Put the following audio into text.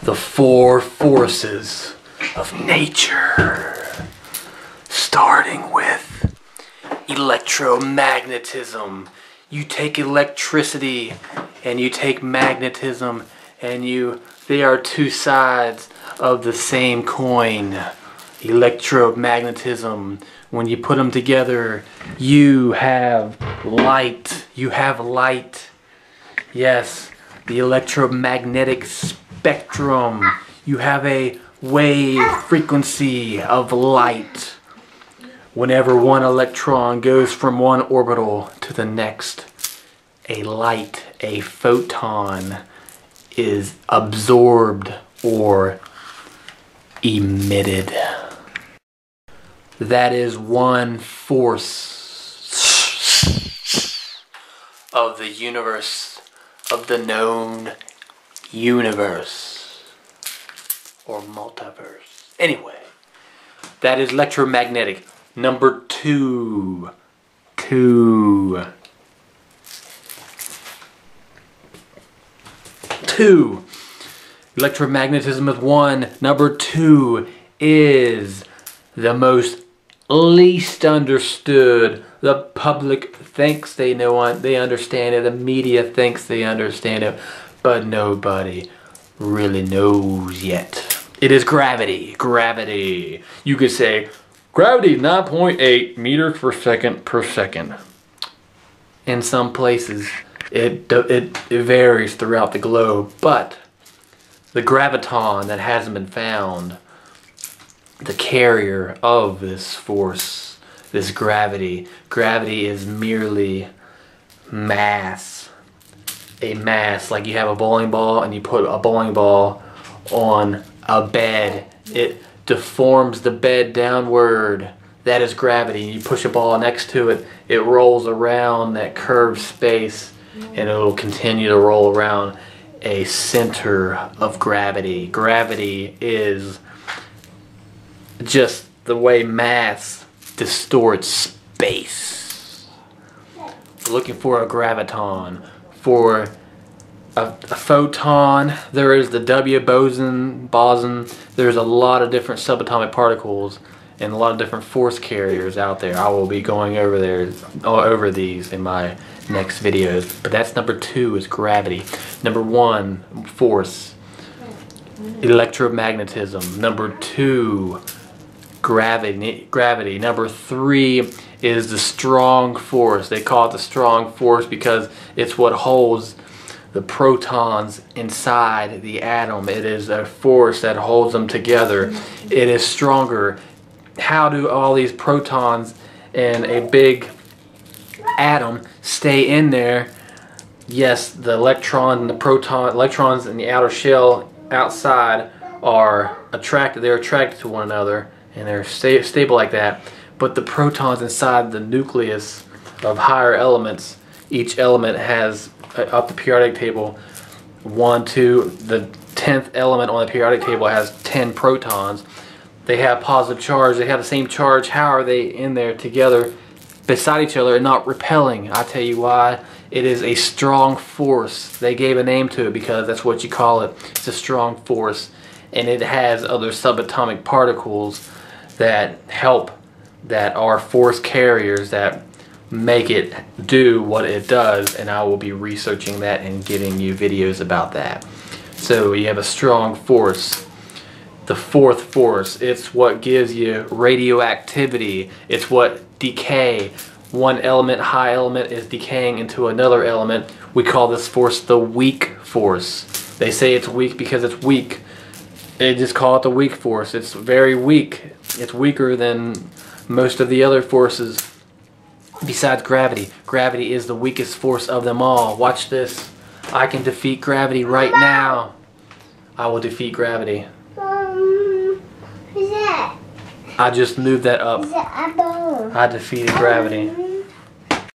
the four forces of nature, starting with electromagnetism. You take electricity and you take magnetism, and they are two sides of the same coin. Electromagnetism, when you put them together, you have light. You have light. Yes, the electromagnetic spectrum. You have a wave frequency of light. Whenever one electron goes from one orbital to the next, a light, a photon, is absorbed or emitted. That is one force of the universe, of the known universe, or multiverse. Anyway, that is electromagnetic. Number two. Electromagnetism is one. Number two is the most least understood. The public thinks they know it, they understand it. The media thinks they understand it, but nobody really knows yet. It is gravity. Gravity. You could say gravity 9.8 meters per second. In some places, it varies throughout the globe, but the graviton that hasn't been found, the carrier of this force, this gravity. Gravity is merely mass. A mass, like you have a bowling ball and you put a bowling ball on a bed. It deforms the bed downward. That is gravity. You push a ball next to it, it rolls around that curved space, and it will continue to roll around a center of gravity. Gravity is just the way mass distorts space. Looking for a graviton. For a photon, there is the W boson. There's a lot of different subatomic particles and a lot of different force carriers out there. I will be going over these in my next videos. But that's number two, is gravity. Number one, force, electromagnetism. Number two, gravity. Number three is the strong force. They call it the strong force because it's what holds the protons inside the atom. It is a force that holds them together. It is stronger. How do all these protons in a big atom stay in there? Yes, the electrons in the outer shell outside are attracted. They're attracted to one another and they're stable like that. But the protons inside the nucleus of higher elements, each element has up the periodic table, 1, 2, the 10th element on the periodic table has 10 protons. They have positive charge. They have the same charge. How are they in there together beside each other and not repelling? I'll tell you why. It is a strong force. They gave a name to it because that's what you call it. It's a strong force, and it has other subatomic particles that help, that are force carriers that make it do what it does, and I will be researching that and giving you videos about that. So you have a strong force. The fourth force, it's what gives you radioactivity. It's what decay. One element, high element, is decaying into another element. We call this force the weak force. They say it's weak because it's weak. They just call it the weak force. It's very weak. It's weaker than most of the other forces besides gravity. Gravity is the weakest force of them all. Watch this. I can defeat gravity right now. I will defeat gravity. Who's that? I just moved that up. Is that apple? I defeated gravity.